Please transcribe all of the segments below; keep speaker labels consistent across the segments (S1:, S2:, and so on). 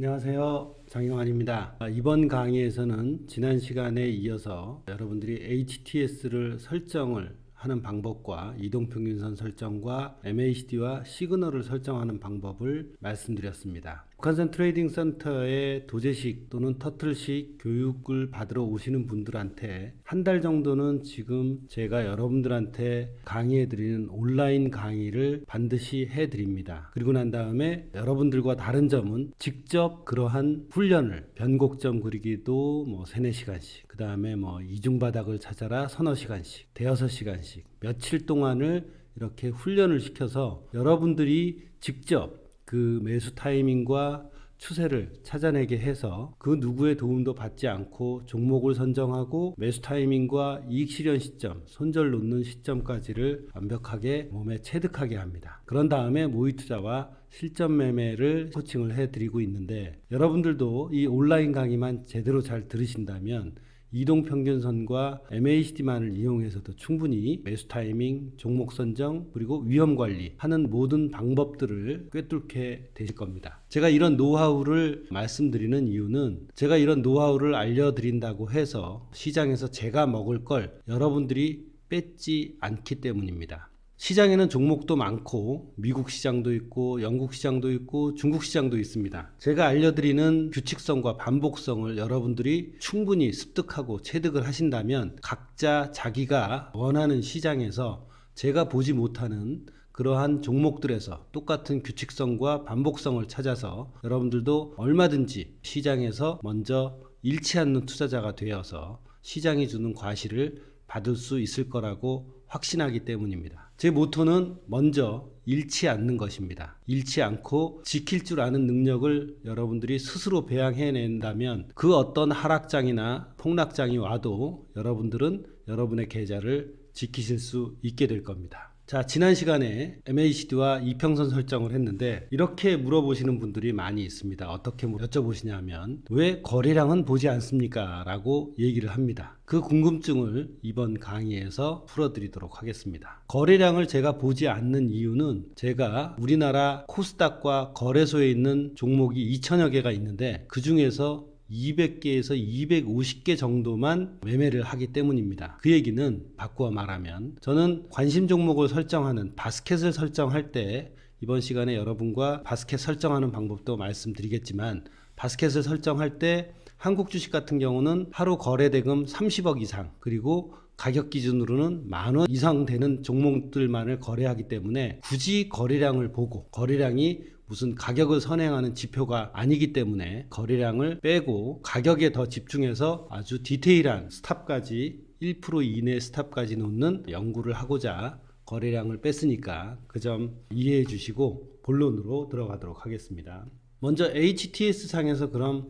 S1: 안녕하세요. 장영환입니다. 이번 강의에서는 지난 시간에 이어서 여러분들이 HTS를 설정을 하는 방법과 이동평균선 설정과 MACD와 시그널을 설정하는 방법을 말씀드렸습니다. 북한산 트레이딩 센터에 도제식 또는 터틀식 교육을 받으러 오시는 분들한테 한 달 정도는 지금 제가 여러분들한테 강의해드리는 온라인 강의를 반드시 해드립니다. 그리고 난 다음에 여러분들과 다른 점은 직접 그러한 훈련을 변곡점 그리기도 3-4시간씩, 그 다음에 이중바닥을 찾아라 서너 시간씩, 대여섯 시간씩 며칠 동안을 이렇게 훈련을 시켜서 여러분들이 직접 그 매수 타이밍과 추세를 찾아내게 해서 그 누구의 도움도 받지 않고 종목을 선정하고 매수 타이밍과 이익 실현 시점, 손절 놓는 시점까지를 완벽하게 몸에 체득하게 합니다. 그런 다음에 모의 투자와 실전 매매를 코칭을 해드리고 있는데, 여러분들도 이 온라인 강의만 제대로 잘 들으신다면 이동평균선과 MACD만을 이용해서도 충분히 매수 타이밍, 종목 선정, 그리고 위험 관리 하는 모든 방법들을 꿰뚫게 되실 겁니다. 제가 이런 노하우를 말씀드리는 이유는, 제가 이런 노하우를 알려드린다고 해서 시장에서 제가 먹을 걸 여러분들이 뺏지 않기 때문입니다. 시장에는 종목도 많고 미국 시장도 있고 영국 시장도 있고 중국 시장도 있습니다. 제가 알려드리는 규칙성과 반복성을 여러분들이 충분히 습득하고 체득을 하신다면 각자 자기가 원하는 시장에서 제가 보지 못하는 그러한 종목들에서 똑같은 규칙성과 반복성을 찾아서 여러분들도 얼마든지 시장에서 먼저 잃지 않는 투자자가 되어서 시장이 주는 과실을 받을 수 있을 거라고 확신하기 때문입니다. 제 모토는 먼저 잃지 않는 것입니다. 잃지 않고 지킬 줄 아는 능력을 여러분들이 스스로 배양해낸다면 그 어떤 하락장이나 폭락장이 와도 여러분들은 여러분의 계좌를 지키실 수 있게 될 겁니다. 자, 지난 시간에 MACD와 이평선 설정을 했는데 이렇게 물어보시는 분들이 많이 있습니다. 어떻게 여쭤보시냐면, 왜 거래량은 보지 않습니까? 라고 얘기를 합니다. 그 궁금증을 이번 강의에서 풀어드리도록 하겠습니다. 거래량을 제가 보지 않는 이유는, 제가 우리나라 코스닥과 거래소에 있는 종목이 2천여 개가 있는데 그 중에서 200개에서 250개 정도만 매매를 하기 때문입니다. 그 얘기는 바꾸어 말하면, 저는 관심 종목을 설정하는 바스켓을 설정할 때, 이번 시간에 여러분과 바스켓 설정하는 방법도 말씀드리겠지만, 바스켓을 설정할 때 한국 주식 같은 경우는 하루 거래 대금 30억 이상, 그리고 가격 기준으로는 10,000원 이상 되는 종목들만을 거래하기 때문에 굳이 거래량을 보고, 거래량이 무슨 가격을 선행하는 지표가 아니기 때문에 거래량을 빼고 가격에 더 집중해서 아주 디테일한 스탑까지, 1% 이내 스탑까지 놓는 연구를 하고자 거래량을 뺐으니까 그 점 이해해 주시고 본론으로 들어가도록 하겠습니다. 먼저 HTS 상에서 그럼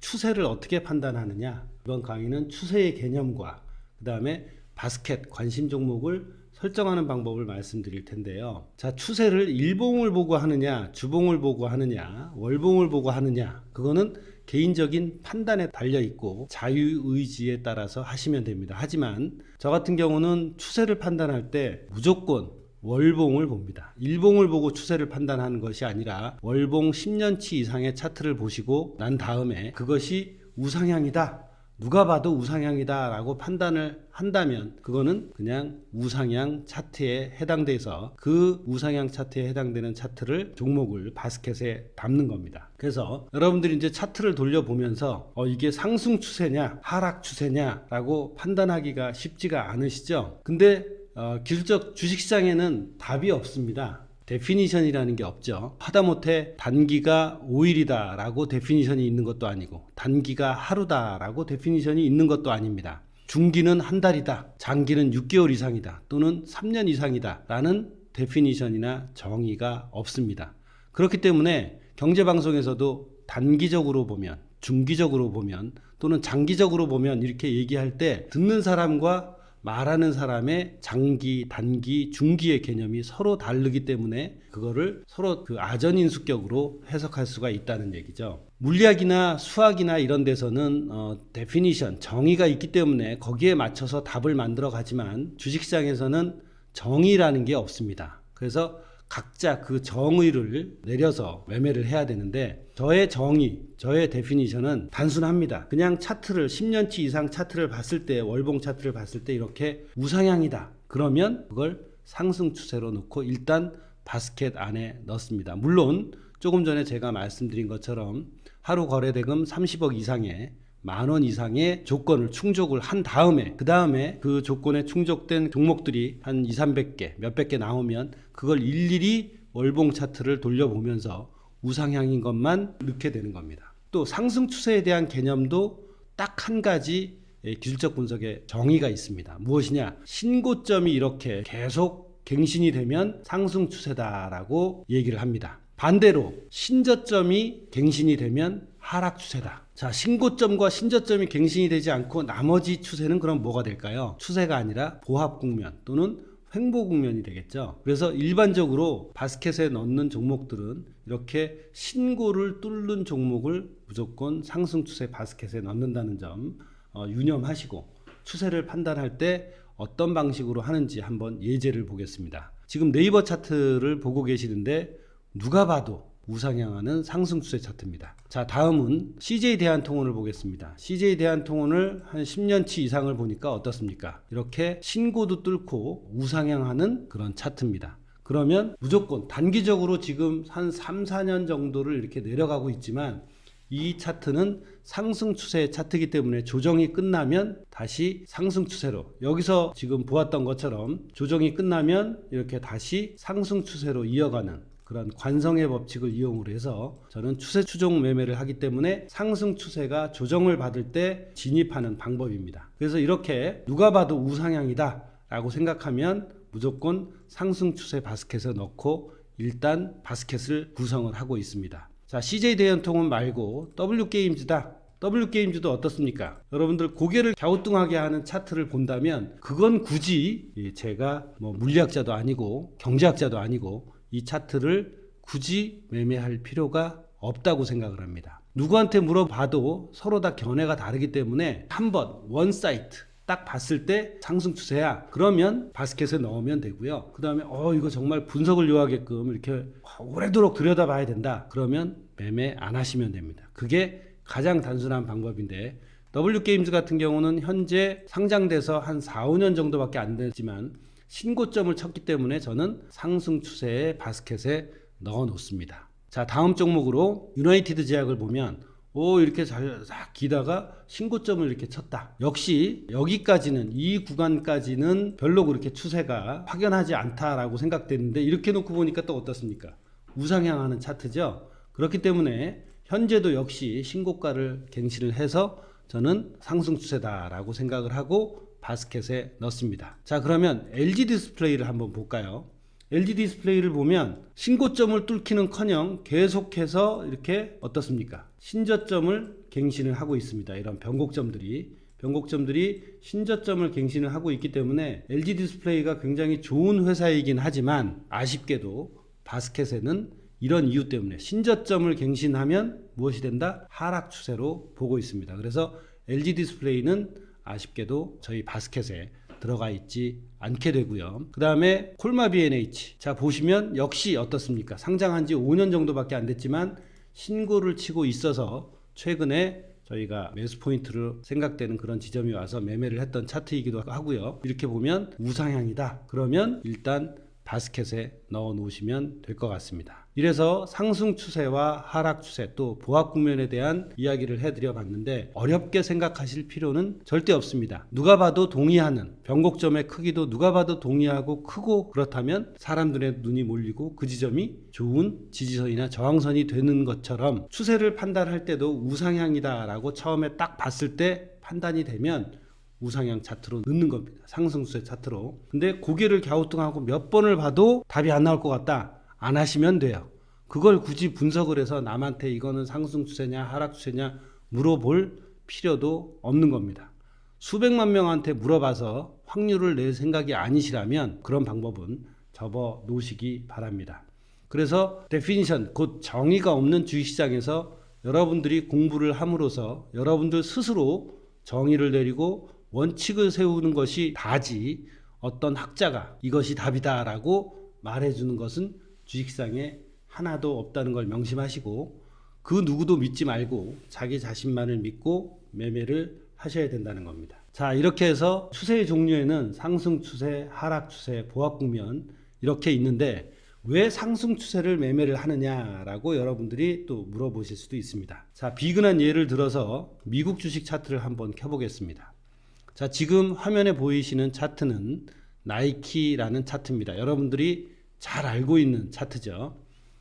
S1: 추세를 어떻게 판단하느냐, 이번 강의는 추세의 개념과 그 다음에 바스켓 관심 종목을 설정하는 방법을 말씀드릴 텐데요. 자, 추세를 일봉을 보고 하느냐, 주봉을 보고 하느냐, 월봉을 보고 하느냐, 그거는 개인적인 판단에 달려 있고 자유의지에 따라서 하시면 됩니다. 하지만 저 같은 경우는 추세를 판단할 때 무조건 월봉을 봅니다. 일봉을 보고 추세를 판단하는 것이 아니라 월봉 10년치 이상의 차트를 보시고 난 다음에 그것이 우상향이다, 누가 봐도 우상향이다 라고 판단을 한다면 그거는 그냥 우상향 차트에 해당돼서 그 우상향 차트에 해당되는 차트를, 종목을 바스켓에 담는 겁니다. 그래서 여러분들이 이제 차트를 돌려보면서 이게 상승 추세냐 하락 추세냐 라고 판단하기가 쉽지가 않으시죠? 근데 기술적 주식시장에는 답이 없습니다. 데피니션이라는 게 없죠. 하다못해 단기가 5일이다 라고 데피니션이 있는 것도 아니고, 단기가 하루다 라고 데피니션이 있는 것도 아닙니다. 중기는 한 달이다, 장기는 6개월 이상이다, 또는 3년 이상이다 라는 데피니션이나 정의가 없습니다. 그렇기 때문에 경제방송에서도 단기적으로 보면, 중기적으로 보면, 또는 장기적으로 보면 이렇게 얘기할 때 듣는 사람과 말하는 사람의 장기, 단기, 중기의 개념이 서로 다르기 때문에 그거를 서로 그 아전인수격으로 해석할 수가 있다는 얘기죠. 물리학이나 수학이나 이런 데서는 데피니션, 정의가 있기 때문에 거기에 맞춰서 답을 만들어 가지만 주식시장에서는 정의라는 게 없습니다. 그래서 각자 그 정의를 내려서 매매를 해야 되는데 저의 정의, 저의 데피니션은 단순합니다. 그냥 차트를 10년치 이상 차트를 봤을 때 월봉 차트를 봤을 때 이렇게 우상향이다. 그러면 그걸 상승 추세로 놓고 일단 바스켓 안에 넣습니다. 물론 조금 전에 제가 말씀드린 것처럼 하루 거래대금 30억 이상의 10,000원 이상의 조건을 충족을 한 다음에 그 조건에 충족된 종목들이 한 200~300개 몇백 개 나오면 그걸 일일이 월봉 차트를 돌려보면서 우상향인 것만 넣게 되는 겁니다. 또 상승 추세에 대한 개념도 딱 한 가지 기술적 분석의 정의가 있습니다. 무엇이냐? 신고점이 이렇게 계속 갱신이 되면 상승 추세다라고 얘기를 합니다. 반대로 신저점이 갱신이 되면 하락 추세다. 자, 신고점과 신저점이 갱신이 되지 않고 나머지 추세는 그럼 뭐가 될까요? 추세가 아니라 보합 국면 또는 횡보 국면이 되겠죠. 그래서 일반적으로 바스켓에 넣는 종목들은 이렇게 신고를 뚫는 종목을 무조건 상승 추세 바스켓에 넣는다는 점 유념하시고 추세를 판단할 때 어떤 방식으로 하는지 한번 예제를 보겠습니다. 지금 네이버 차트를 보고 계시는데 누가 봐도 우상향하는 상승 추세 차트입니다. 자, 다음은 CJ 대한통운을 보겠습니다. CJ 대한통운을 한 10년치 이상을 보니까 어떻습니까? 이렇게 신고도 뚫고 우상향하는 그런 차트입니다. 그러면 무조건 단기적으로 지금 한 3~4년 정도를 이렇게 내려가고 있지만 이 차트는 상승 추세 차트이기 때문에 조정이 끝나면 다시 상승 추세로, 여기서 지금 보았던 것처럼 조정이 끝나면 이렇게 다시 상승 추세로 이어가는 그런 관성의 법칙을 이용을 해서 저는 추세 추종 매매를 하기 때문에 상승 추세가 조정을 받을 때 진입하는 방법입니다. 그래서 이렇게 누가 봐도 우상향이다 라고 생각하면 무조건 상승 추세 바스켓에 넣고 일단 바스켓을 구성을 하고 있습니다. 자, CJ 대한통운 말고 W게임즈다. W게임즈도 어떻습니까? 여러분들 고개를 갸우뚱하게 하는 차트를 본다면 그건 굳이 제가 뭐 물리학자도 아니고 경제학자도 아니고 이 차트를 굳이 매매할 필요가 없다고 생각을 합니다. 누구한테 물어봐도 서로 다 견해가 다르기 때문에 한번 원 사이트 딱 봤을 때 상승 추세야. 그러면 바스켓에 넣으면 되고요. 그 다음에 이거 정말 분석을 요하게끔 이렇게 오래도록 들여다봐야 된다. 그러면 매매 안 하시면 됩니다. 그게 가장 단순한 방법인데 W게임즈 같은 경우는 현재 상장돼서 한 4~5년 정도밖에 안 됐지만 신고점을 쳤기 때문에 저는 상승 추세의 바스켓에 넣어 놓습니다. 자, 다음 종목으로 유나이티드 제약을 보면 이렇게 잘 싹 기다가 신고점을 이렇게 쳤다. 역시 여기까지는 이 구간까지는 별로 그렇게 추세가 확연하지 않다라고 생각됐는데 이렇게 놓고 보니까 또 어떻습니까? 우상향하는 차트죠. 그렇기 때문에 현재도 역시 신고가를 갱신을 해서 저는 상승 추세다라고 생각을 하고 바스켓에 넣습니다. 자, 그러면 LG 디스플레이를 한번 볼까요? LG 디스플레이를 보면 신고점을 뚫기는커녕 계속해서 이렇게 어떻습니까? 신저점을 갱신을 하고 있습니다. 이런 변곡점들이 신저점을 갱신을 하고 있기 때문에 LG 디스플레이가 굉장히 좋은 회사이긴 하지만 아쉽게도 바스켓에는 이런 이유 때문에 신저점을 갱신하면 무엇이 된다? 하락 추세로 보고 있습니다. 그래서 LG 디스플레이는 아쉽게도 저희 바스켓에 들어가 있지 않게 되고요. 그 다음에 콜마 B&H. 자, 보시면 역시 어떻습니까? 상장한 지 5년 정도밖에 안 됐지만 신고를 치고 있어서 최근에 저희가 매수 포인트로 생각되는 그런 지점이 와서 매매를 했던 차트이기도 하고요. 이렇게 보면 우상향이다. 그러면 일단 바스켓에 넣어 놓으시면 될 것 같습니다. 이래서 상승 추세와 하락 추세 또 보합 국면에 대한 이야기를 해드려 봤는데 어렵게 생각하실 필요는 절대 없습니다. 누가 봐도 동의하는 변곡점의 크기도 누가 봐도 동의하고 크고 그렇다면 사람들의 눈이 몰리고 그 지점이 좋은 지지선이나 저항선이 되는 것처럼 추세를 판단할 때도 우상향이다 라고 처음에 딱 봤을 때 판단이 되면 우상향 차트로 넣는 겁니다. 상승추세 차트로. 근데 고개를 갸우뚱하고 몇 번을 봐도 답이 안 나올 것 같다. 안 하시면 돼요. 그걸 굳이 분석을 해서 남한테 이거는 상승추세냐 하락추세냐 물어볼 필요도 없는 겁니다. 수백만 명한테 물어봐서 확률을 낼 생각이 아니시라면 그런 방법은 접어 놓으시기 바랍니다. 그래서 데피니션, 곧 정의가 없는 주식시장에서 여러분들이 공부를 함으로써 여러분들 스스로 정의를 내리고 원칙을 세우는 것이 다지, 어떤 학자가 이것이 답이다 라고 말해주는 것은 주식시장에 하나도 없다는 걸 명심하시고, 그 누구도 믿지 말고 자기 자신만을 믿고 매매를 하셔야 된다는 겁니다. 자, 이렇게 해서 추세의 종류에는 상승 추세, 하락 추세, 보합 국면 이렇게 있는데, 왜 상승 추세를 매매를 하느냐라고 여러분들이 또 물어보실 수도 있습니다. 자, 비근한 예를 들어서 미국 주식 차트를 한번 켜보겠습니다. 자, 지금 화면에 보이시는 차트는 나이키라는 차트입니다. 여러분들이 잘 알고 있는 차트죠.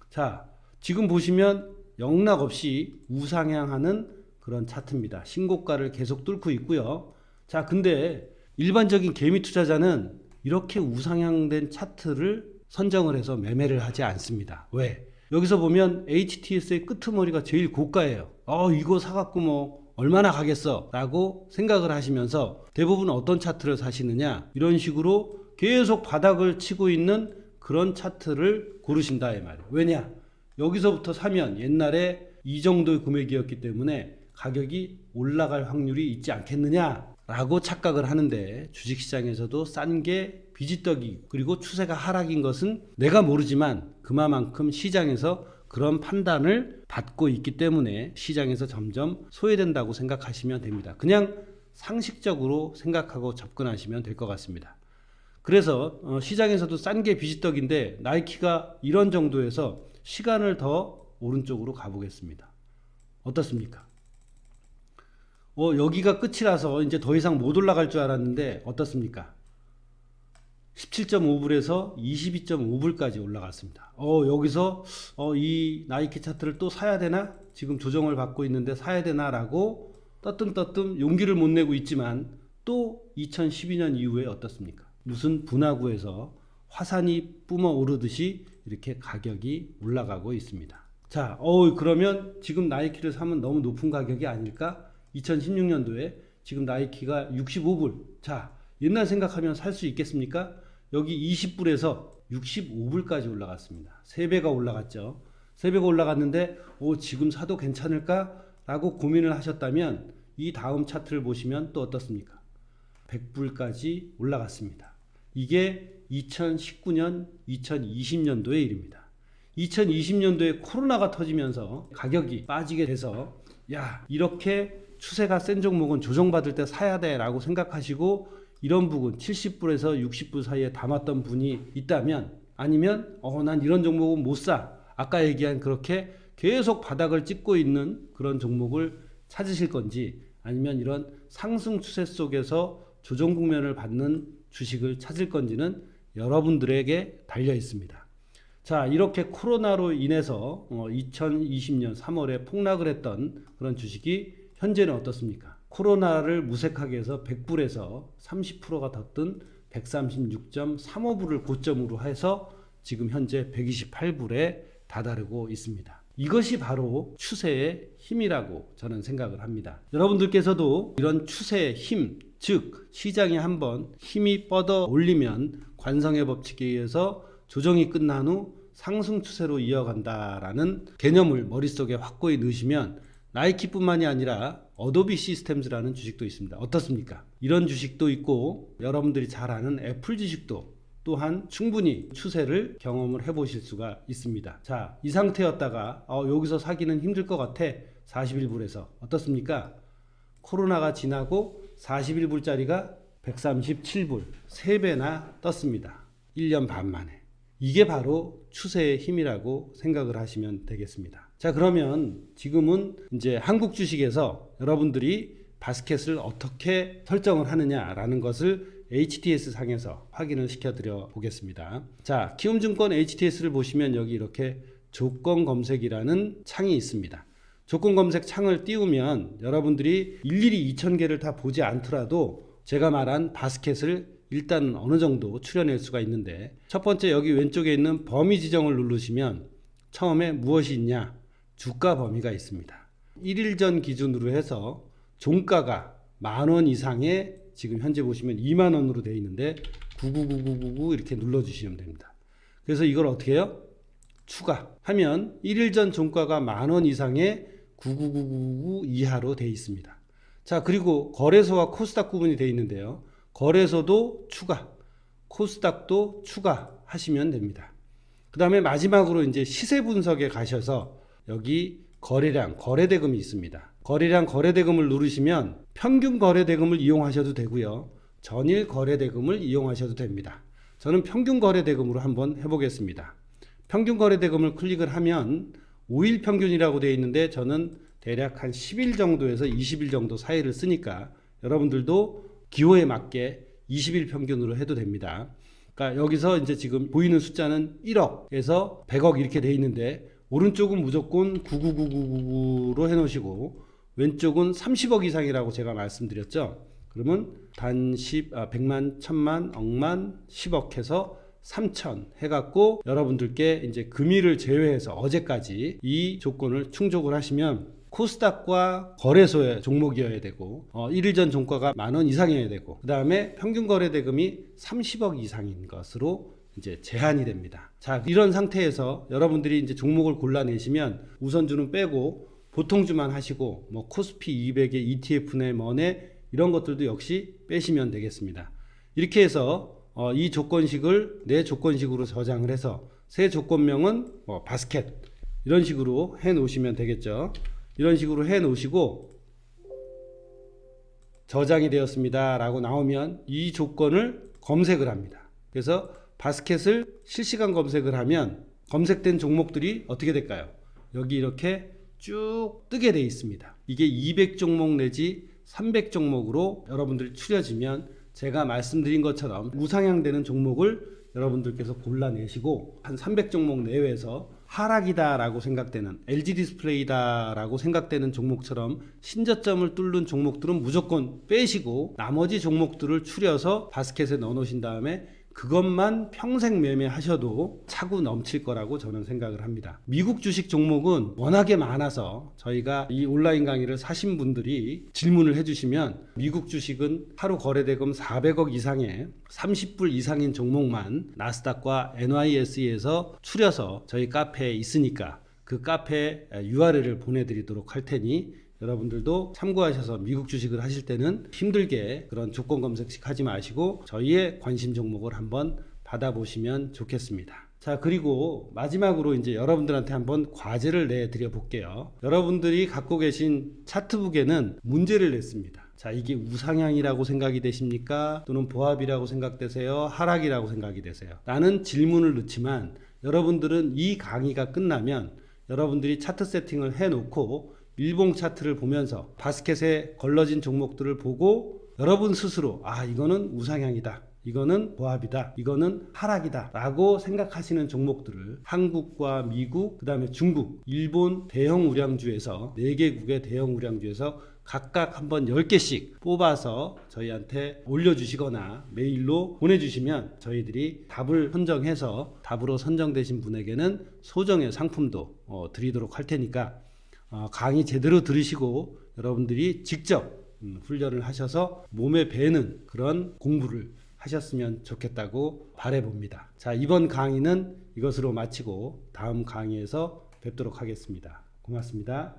S1: 자, 지금 보시면 영락 없이 우상향하는 그런 차트입니다. 신고가를 계속 뚫고 있고요. 자, 근데 일반적인 개미 투자자는 이렇게 우상향된 차트를 선정을 해서 매매를 하지 않습니다. 왜? 여기서 보면 HTS의 끄트머리가 제일 고가예요. 이거 사갖고 뭐 얼마나 가겠어 라고 생각을 하시면서 대부분 어떤 차트를 사시느냐, 이런 식으로 계속 바닥을 치고 있는 그런 차트를 고르신다 이 말이에요. 왜냐? 여기서부터 사면 옛날에 이 정도의 금액이었기 때문에 가격이 올라갈 확률이 있지 않겠느냐 라고 착각을 하는데, 주식시장에서도 싼 게 비지떡이, 그리고 추세가 하락인 것은 내가 모르지만 그만큼 시장에서 그런 판단을 받고 있기 때문에 시장에서 점점 소외된다고 생각하시면 됩니다. 그냥 상식적으로 생각하고 접근하시면 될 것 같습니다. 그래서 시장에서도 싼 게 비지떡인데 나이키가 이런 정도에서 시간을 더 오른쪽으로 가보겠습니다. 어떻습니까? 여기가 끝이라서 이제 더 이상 못 올라갈 줄 알았는데 어떻습니까? 17.5불에서 22.5불까지 올라갔습니다. 여기서 이 나이키 차트를 또 사야 되나? 지금 조정을 받고 있는데 사야 되나? 라고 떠뜸떠뜸 용기를 못 내고 있지만, 또 2012년 이후에 어떻습니까? 무슨 분화구에서 화산이 뿜어오르듯이 이렇게 가격이 올라가고 있습니다. 자, 그러면 지금 나이키를 사면 너무 높은 가격이 아닐까? 2016년도에 지금 나이키가 65불. 자, 옛날 생각하면 살 수 있겠습니까? 여기 20불에서 65불까지 올라갔습니다. 3배가 올라갔죠. 3배가 올라갔는데 지금 사도 괜찮을까? 라고 고민을 하셨다면 이 다음 차트를 보시면 또 어떻습니까? 100불까지 올라갔습니다. 이게 2019년, 2020년도의 일입니다. 2020년도에 코로나가 터지면서 가격이 빠지게 돼서 이렇게 추세가 센 종목은 조정받을 때 사야 돼 라고 생각하시고, 이런 부분 70불에서 60불 사이에 담았던 분이 있다면, 아니면 난 이런 종목은 못 사, 아까 얘기한 그렇게 계속 바닥을 찍고 있는 그런 종목을 찾으실 건지, 아니면 이런 상승 추세 속에서 조정 국면을 받는 주식을 찾을 건지는 여러분들에게 달려 있습니다. 자, 이렇게 코로나로 인해서 2020년 3월에 폭락을 했던 그런 주식이 현재는 어떻습니까? 코로나를 무색하게 해서 100불에서 30%가 더 뜬 136.35불을 고점으로 해서 지금 현재 128불에 다다르고 있습니다. 이것이 바로 추세의 힘이라고 저는 생각을 합니다. 여러분들께서도 이런 추세의 힘, 즉 시장이 한번 힘이 뻗어 올리면 관성의 법칙에 의해서 조정이 끝난 후 상승 추세로 이어간다라는 개념을 머릿속에 확고히 넣으시면, 나이키뿐만이 아니라 어도비 시스템즈라는 주식도 있습니다. 어떻습니까? 이런 주식도 있고, 여러분들이 잘 아는 애플 주식도 또한 충분히 추세를 경험을 해보실 수가 있습니다. 자, 이 상태였다가 여기서 사기는 힘들 것 같아 41불에서 어떻습니까? 코로나가 지나고 41불짜리가 137불, 3배나 떴습니다. 1년 반 만에. 이게 바로 추세의 힘이라고 생각을 하시면 되겠습니다. 자, 그러면 지금은 이제 한국 주식에서 여러분들이 바스켓을 어떻게 설정을 하느냐라는 것을 HTS 상에서 확인을 시켜드려 보겠습니다. 자, 키움증권 HTS를 보시면 여기 이렇게 조건 검색이라는 창이 있습니다. 조건 검색 창을 띄우면 여러분들이 일일이 2000개를 다 보지 않더라도 제가 말한 바스켓을 일단 어느 정도 추려낼 수가 있는데, 첫 번째 여기 왼쪽에 있는 범위 지정을 누르시면 처음에 무엇이 있냐? 주가 범위가 있습니다. 1일 전 기준으로 해서 종가가 10,000원 이상의 지금 현재 보시면 2만 원으로 되어 있는데 999999 이렇게 눌러주시면 됩니다. 그래서 이걸 어떻게 해요? 추가하면 1일 전 종가가 10,000원 이상의 999999 이하로 되어 있습니다. 자, 그리고 거래소와 코스닥 구분이 되어 있는데요. 거래소도 추가, 코스닥도 추가하시면 됩니다. 그 다음에 마지막으로 이제 시세 분석에 가셔서 여기 거래량, 거래대금이 있습니다. 거래량, 거래대금을 누르시면 평균 거래대금을 이용하셔도 되고요. 전일 거래대금을 이용하셔도 됩니다. 저는 평균 거래대금으로 한번 해보겠습니다. 평균 거래대금을 클릭을 하면 5일 평균이라고 되어 있는데 저는 대략 한 10일 정도에서 20일 정도 사이를 쓰니까 여러분들도 기호에 맞게 20일 평균으로 해도 됩니다. 그러니까 여기서 이제 지금 보이는 숫자는 1억에서 100억 이렇게 되어 있는데 오른쪽은 무조건 999999로 해놓으시고 왼쪽은 30억 이상이라고 제가 말씀드렸죠. 그러면 단 100만, 1000만, 억만, 10억 해서 3,000 해갖고 여러분들께 이제 금일을 제외해서 어제까지 이 조건을 충족을 하시면 코스닥과 거래소의 종목이어야 되고 1일 전 종가가 10,000원 이상이어야 되고 그 다음에 평균 거래대금이 30억 이상인 것으로 이제 제한이 됩니다. 자, 이런 상태에서 여러분들이 이제 종목을 골라내시면 우선주는 빼고 보통주만 하시고 뭐 코스피 200의 ETF네 뭐네 이런 것들도 역시 빼시면 되겠습니다. 이렇게 해서 이 조건식을 내 조건식으로 저장을 해서 새 조건명은 바스켓 이런 식으로 해 놓으시면 되겠죠. 이런 식으로 해 놓으시고 저장이 되었습니다 라고 나오면 이 조건을 검색을 합니다. 그래서 바스켓을 실시간 검색을 하면 검색된 종목들이 어떻게 될까요? 여기 이렇게 쭉 뜨게 되어 있습니다. 이게 200종목 내지 300종목으로 여러분들이 추려지면 제가 말씀드린 것처럼 우상향되는 종목을 여러분들께서 골라내시고 한 300종목 내외에서 하락이다 라고 생각되는 LG 디스플레이다 라고 생각되는 종목처럼 신저점을 뚫는 종목들은 무조건 빼시고 나머지 종목들을 추려서 바스켓에 넣어 놓으신 다음에 그것만 평생 매매하셔도 차고 넘칠 거라고 저는 생각을 합니다. 미국 주식 종목은 워낙에 많아서 저희가 이 온라인 강의를 사신 분들이 질문을 해주시면 미국 주식은 하루 거래대금 400억 이상의 30불 이상인 종목만 나스닥과 NYSE에서 추려서 저희 카페에 있으니까 그 카페에 URL을 보내드리도록 할 테니 여러분들도 참고하셔서 미국 주식을 하실 때는 힘들게 그런 조건 검색식 하지 마시고 저희의 관심 종목을 한번 받아보시면 좋겠습니다. 자, 그리고 마지막으로 이제 여러분들한테 한번 과제를 내드려 볼게요. 여러분들이 갖고 계신 차트북에는 문제를 냈습니다. 자, 이게 우상향이라고 생각이 되십니까? 또는 보합이라고 생각되세요? 하락이라고 생각이 되세요? 라는 질문을 넣지만 여러분들은 이 강의가 끝나면 여러분들이 차트 세팅을 해놓고 일봉 차트를 보면서 바스켓에 걸러진 종목들을 보고 여러분 스스로 이거는 우상향이다, 이거는 보합이다, 이거는 하락이다 라고 생각하시는 종목들을 한국과 미국, 그 다음에 중국, 일본 대형 우량주에서 4개국의 대형 우량주에서 각각 한번 10개씩 뽑아서 저희한테 올려주시거나 메일로 보내주시면 저희들이 답을 선정해서 답으로 선정되신 분에게는 소정의 상품도 드리도록 할 테니까 강의 제대로 들으시고 여러분들이 직접 훈련을 하셔서 몸에 배는 그런 공부를 하셨으면 좋겠다고 바라봅니다. 자, 이번 강의는 이것으로 마치고 다음 강의에서 뵙도록 하겠습니다. 고맙습니다.